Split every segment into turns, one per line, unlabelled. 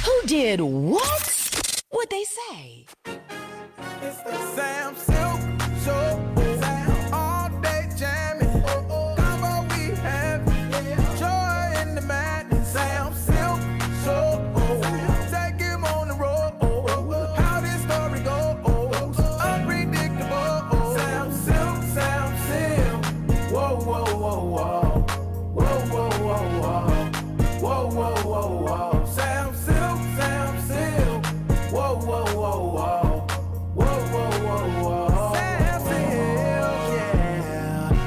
Who did what? What'd they say?
It's the Sam Sylk Show. Sam all day jamming. Combo we have. Joy in the madness. Sam Sylk Show. Take him on the road. How this story goes. Unpredictable. Sam Sylk, Sam Sylk. Whoa, whoa, whoa, whoa. Whoa, whoa, whoa, whoa. Whoa, whoa, whoa, whoa. Sam Sylk, Sam Sylk. Whoa, whoa, whoa, whoa. Whoa, whoa, whoa, whoa. Sam Sylk, yeah.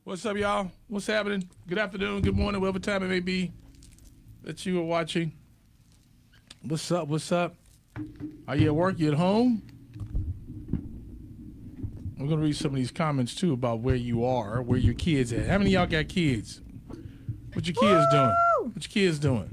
What's up, y'all? What's happening? Good afternoon, good morning, whatever time it may be that you are watching. What's up? What's up? Are you at work? You at home? I'm going to read some of these comments, too, about where you are, where your kids at. How many of y'all got kids? What your kids doing? What your kids doing?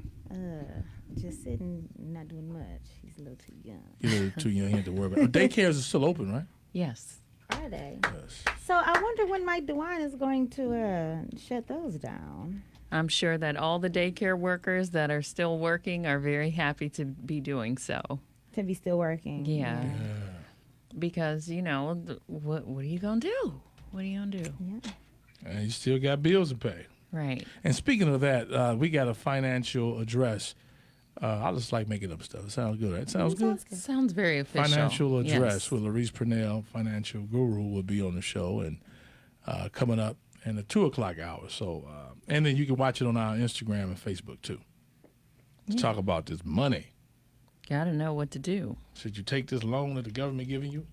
Just sitting, not doing much. He's a little too young.
You're a little too young. You have to worry about it. Daycares are still open, right?
Yes.
Are they?
Yes.
So I wonder when Mike DeWine is going to shut those down.
I'm sure that all the daycare workers that are still working are very happy to be doing so.
To be still working.
Yeah. Because, you know, what are you going to do? What are you going to do?
Yeah.
And you still got bills to pay.
Right.
And speaking of that, we got a financial address. I just like making up stuff. It sounds good, right? Sounds good?
Sounds very official.
Financial address
Yes.
with Larice Purnell, financial guru, will be on the show and coming up in the 2 o'clock hour. So, and then you can watch it on our Instagram and Facebook too. Let's talk about this money.
Got to know what to do.
Should you take this loan that the government giving you?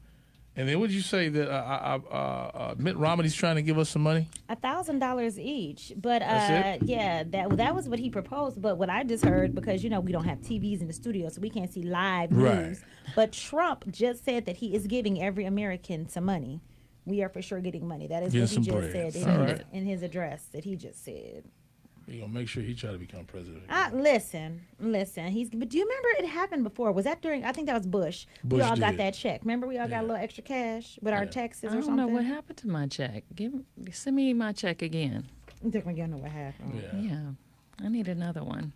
And then what did you say that Mitt Romney's trying to give us some money?
$1,000 each, but
That's it?
yeah, that was what he proposed. But what I just heard, because you know we don't have TVs in the studio, so we can't see live
Right.
news. But Trump just said that he is giving every American some money. We are for sure getting money. That is
Getting
what he
some
just
bread.
said
All right.
in his address that he just said.
We're going to make sure he try to become president.
Listen. But do you remember it happened before? Was that during? I think that was Bush. We
Bush
all got
did.
that check. Remember, we all got a little extra cash with our taxes
I
or
don't
something.
know what happened to my check. Send me my check again.
I think we don't know what happened.
Yeah.
Yeah. I need another one.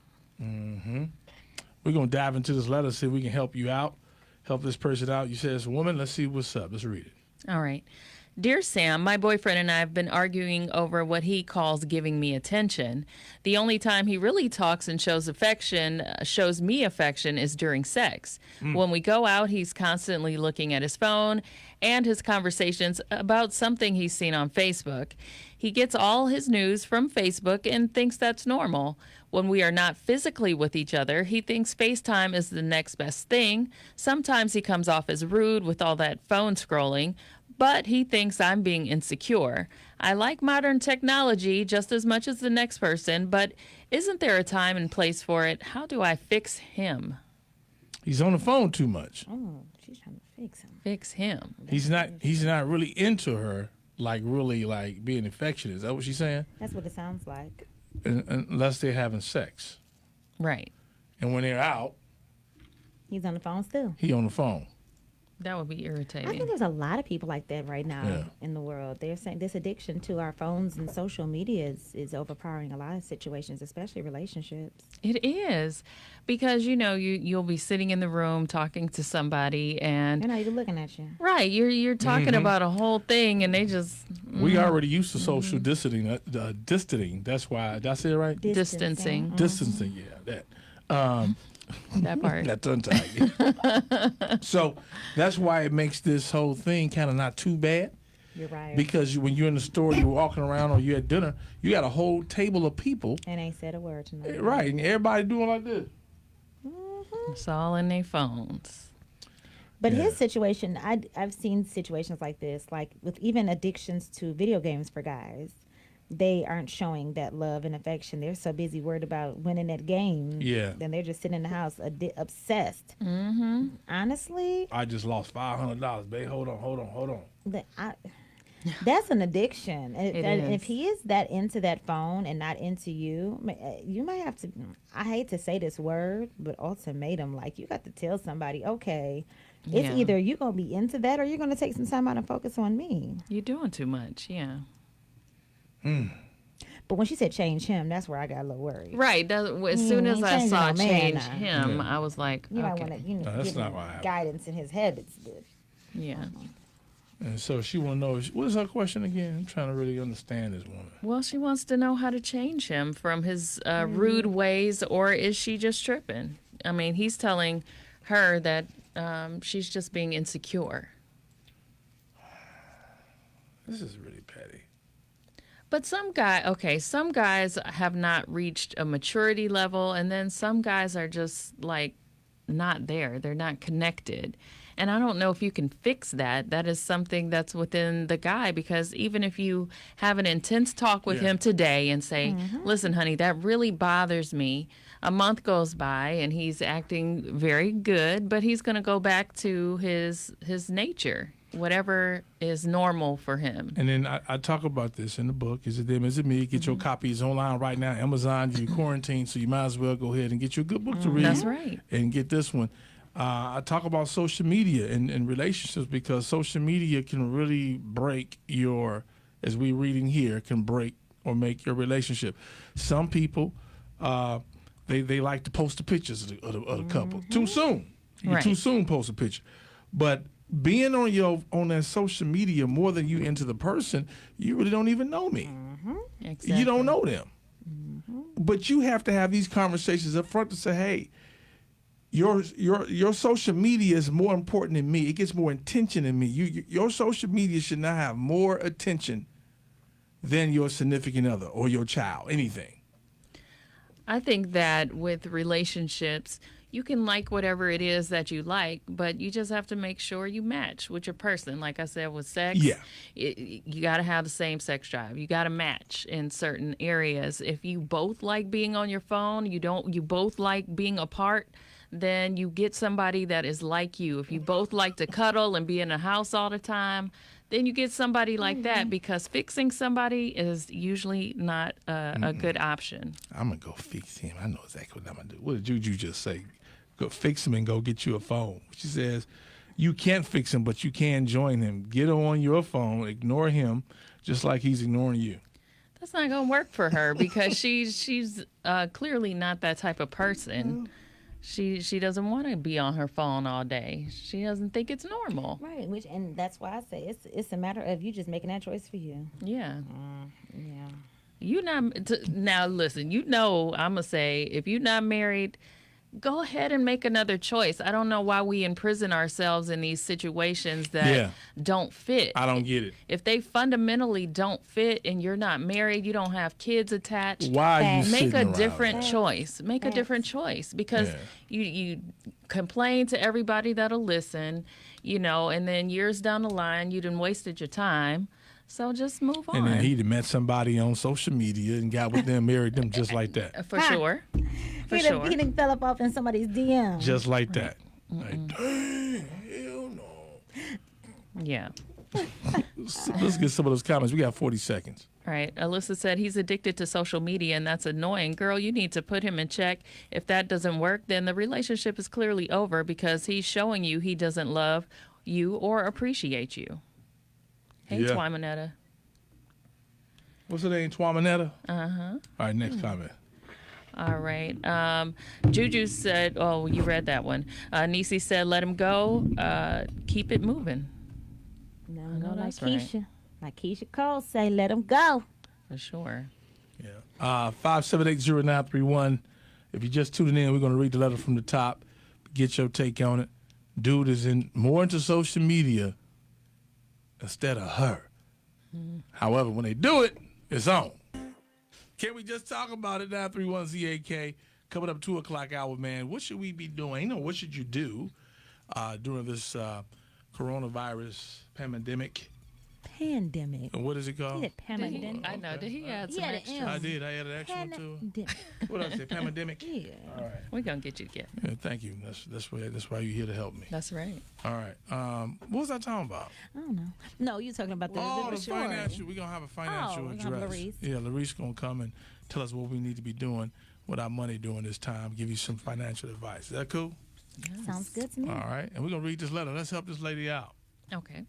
We're going to dive into this letter, see if we can help you out, help this person out. You said it's a woman. Let's see what's up. Let's read it.
All right. Dear Sam, my boyfriend and I have been arguing over what he calls giving me attention. The only time he really talks and shows me affection is during sex. When we go out, he's constantly looking at his phone and his conversations about something he's seen on Facebook. He gets all his news from Facebook and thinks that's normal. When we are not physically with each other, he thinks FaceTime is the next best thing. Sometimes he comes off as rude with all that phone scrolling, but he thinks I'm being insecure. I like modern technology just as much as the next person, but isn't there a time and place for it? How do I fix him?
He's on the phone too much.
Oh, she's trying to fix him.
Fix him.
He's not really into her, like really like being affectionate. Is that what she's saying?
That's what it sounds like.
Unless they're having sex.
Right.
And when they're out,
He's on the phone still.
he on the phone.
That would be
I
irritating.
think there's a lot of people like that right now
Yeah.
in the world. They're saying this addiction to our phones and social media is overpowering a lot of situations, especially relationships.
It is, because you'll be sitting in the room talking to somebody,
They're
and
not even looking at you.
right, you're talking about a whole thing, and they just
We already used to social distancing. Distancing. That's why. Did I say it right?
distancing
Distancing. Yeah, that.
that part.
That tongue tied. So that's why it makes this whole thing kind of not too bad.
You're right.
Because when you're in the store, you're walking around, or you're at dinner, you got a whole table of people,
And ain't said a word tonight.
right? And everybody doing like this.
It's all in their phones.
But
Yeah.
his situation, I've seen situations like this, like with even addictions to video games for guys. They aren't showing that love and affection. They're so busy worried about winning that game.
Yeah.
Then they're just sitting in the house obsessed. Mm-hmm. Honestly,
I just lost $500, babe. Hold on.
that's an addiction.
It
And if
is.
he is that into that phone and not into you, you might have to, I hate to say this word, but ultimatum. Like, you got to tell somebody, okay, it's
Yeah.
either you're going to be into that or you're going to take some time out and focus on me.
You're doing too much, yeah.
But when she said change him, that's where I got a little worried.
Right. As soon as
ain't
I
changing
saw
no man
change
now.
him, I was like,
You might
okay.
want to,
No, that's
give
not
him
what happened.
guidance in his habits. But
Yeah.
And so she want to know, what is her question again? I'm trying to really understand this woman.
Well, she wants to know how to change him from his rude ways, or is she just tripping? I mean, he's telling her that she's just being insecure.
This is really petty.
But some guys have not reached a maturity level, and then some guys are just like not there. They're not connected. And I don't know if you can fix that. That is something that's within the guy, because even if you have an intense talk with
Yeah.
him today and say, listen, honey, that really bothers me. A month goes by and he's acting very good, but he's going to go back to his nature, whatever is normal for him.
And then I talk about this in the book. Is it them? Is it me? Get your copies online right now. Amazon, you quarantine, so you might as well go ahead and get you a good book to read.
That's right.
And get this one. I talk about social media and relationships, because social media can really break your, as we're reading here, can break or make your relationship. Some people, they like to post the pictures of the couple too soon. You
Right.
too soon post a picture, but being on that social media more than you into the person, you really don't even know me.
Exactly.
You don't know them. But you have to have these conversations up front to say, hey, your social media is more important than me. It gets more attention than me. Your social media should not have more attention than your significant other or your child, anything.
I think that with relationships, you can like whatever it is that you like, but you just have to make sure you match with your person. Like I said, with sex,
Yeah.
you got to have the same sex drive. You got to match in certain areas. If you both like being on your phone, you both like being apart, then you get somebody that is like you. If you both like to cuddle and be in the house all the time, then you get somebody like that, because fixing somebody is usually not a good option.
I'm going to go fix him. I know exactly what I'm going to do. What did Juju just say? Go fix him and go get you a phone. She says, you can't fix him, but you can join him. Get on your phone, ignore him, just like he's ignoring you.
That's not going to work for her, because she's clearly not that type of person. She doesn't want to be on her phone all day. She doesn't think it's normal.
right, and that's why I say it's a matter of you just making that choice for you.
Yeah.
Yeah.
You not now listen, I'm going to say, if you're not married, go ahead and make another choice. I don't know why we imprison ourselves in these situations that don't fit.
I don't get it.
If they fundamentally don't fit and you're not married, you don't have kids attached,
Why are you
Facts.
make
sitting
a
around
different
that?
choice. Make a different choice, because you complain to everybody that'll listen, and then years down the line, you done wasted your time. So just move on.
And then he'd have met somebody on social media and got with them, married them just like that.
For sure. For
He
sure.
done fell up off in somebody's DM.
Just like that. Like, dang, hell no.
Yeah.
So let's get some of those comments. We got 40 seconds.
All right. Alyssa said he's addicted to social media, and that's annoying. Girl, you need to put him in check. If that doesn't work, then the relationship is clearly over, because he's showing you he doesn't love you or appreciate you. Hey,
Yeah.
Twymanetta.
What's her name? Twamanetta? Uh-huh. All right, next comment.
All right. Juju said, oh, you read that one. Nisi said, let him go. Keep it moving.
No, like
that's right.
Keisha. Like Keisha Cole say, let him go.
For sure.
Yeah. 5780931. If you're just tuning in, we're going to read the letter from the top. Get your take on it. Dude is more into social media instead of her. However, when they do it, it's on. Can we just talk about it now? 31ZAK coming up 2 o'clock hour, man. What should we be doing? What should you do during this coronavirus pandemic?
Pandemic.
What is it called?
Pandemic.
I know. Did he add
He
some
had an
extra?
M.
I did. I added an extra one too. What else? Pandemic.
Yeah.
All right.
We're going to get you together.
Yeah, thank you. That's why you're here to help me.
That's right.
All right. What was I talking about?
I don't know. No, you're talking about the
financial. We're gonna have a financial
we're gonna have
address.
Larice.
Yeah, Larice gonna come and tell us what we need to be doing with our money during this time. Give you some financial advice. Is that cool?
Sounds good to me.
All right. And we're gonna read this letter. Let's help this lady out.
Okay.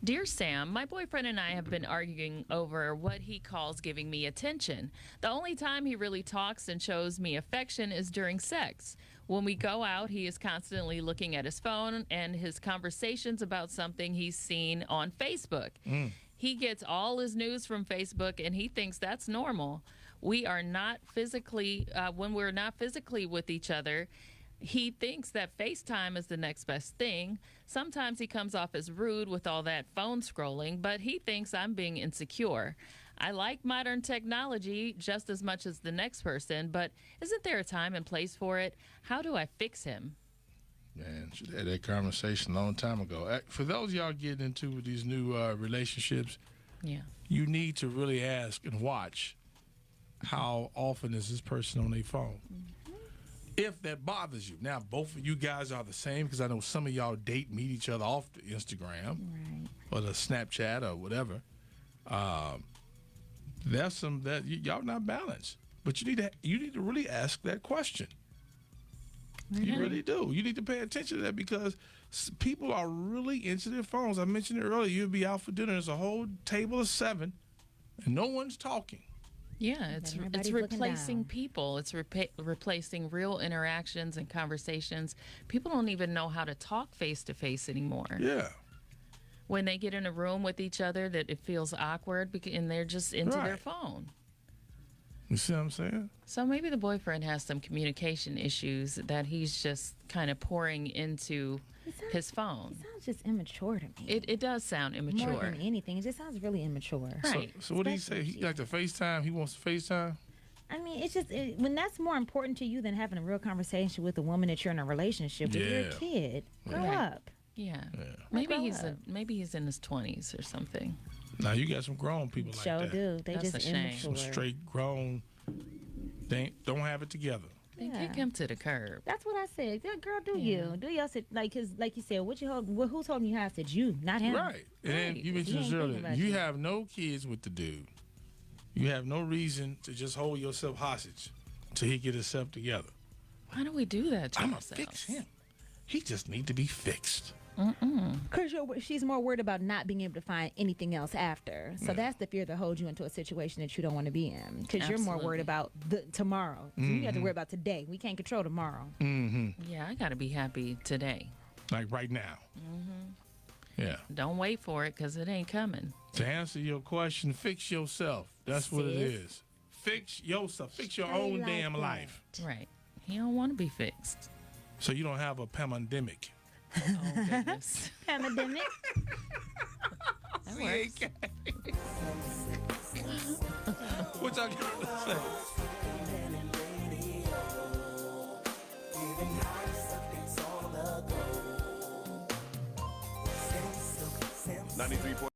Dear Sam, my boyfriend and I have been arguing over what he calls giving me attention. The only time he really talks and shows me affection is during sex. When we go out, he is constantly looking at his phone and his conversations about something he's seen on Facebook. He gets all his news from Facebook and he thinks that's normal. We are not physically, when we're not physically with each other, he thinks that FaceTime is the next best thing. Sometimes he comes off as rude with all that phone scrolling, but he thinks I'm being insecure. I like modern technology just as much as the next person, but isn't there a time and place for it? How do I fix him?
Man, should have had that conversation a long time ago. For those of y'all getting into these new relationships,
Yeah.
you need to really ask and watch how often is this person on their phone. If that bothers you. Now, both of you guys are the same because I know some of y'all meet each other off the Instagram or the Snapchat or whatever. There's some that y'all not balanced, but you need to really ask that question. You really do. You need to pay attention to that because people are really into their phones. I mentioned it earlier. You'll be out for dinner. There's a whole table of 7, and no one's talking.
Yeah, it's
everybody's looking
replacing
down.
people. It's replacing real interactions and conversations. People don't even know how to talk face to face anymore.
Yeah.
When they get in a room with each other, that it feels awkward and they're just into their
Right.
phone.
You see what I'm saying?
So maybe the boyfriend has some communication issues that he's just kind of pouring into his phone.
It sounds just immature to me.
It does sound immature.
More than anything, it just sounds really immature.
Right.
So what do you say? He like to FaceTime? He wants to FaceTime?
I mean, it's just when that's more important to you than having a real conversation with a woman that you're in a relationship with. You're a
Yeah.
kid. Grow
Right.
up.
Yeah.
Like, grow
Maybe he's in his 20s or something.
Now you got some grown people like
Sure
that.
do. They
That's
just
a shame.
immature.
Some straight grown. They don't have it together.
Then
Yeah.
kick him to the curb.
That's what I said. Yeah, girl, do you? Do y'all sit like? Cause like you said, what you hold? Who's holding you high? I said you, not him.
Right. And then
Right.
you mentioned
He
this
ain't thinking
earlier.
about
You
you.
have no kids with the dude. You have no reason to just hold yourself hostage till he get himself together.
Why do we do that to
I'm gonna
ourselves?
fix him. He just need to be fixed.
Cause she's more worried about not being able to find anything else after. So that's the fear that holds you into a situation that you don't want to be in. Cause you're more worried about tomorrow. So you have to worry about today. We can't control tomorrow.
Yeah, I got to be happy today.
Like right now. Yeah.
Don't wait for it because it ain't coming.
To answer your question, fix yourself. That's what it
Sis.
is. Fix yourself. Fix your
Straight
own
like
damn
that.
life.
Right. He don't want to be fixed.
So you don't have a pandemic.
Oh, goodness.
Pandemic.
That works.
What y'all got to say?
93.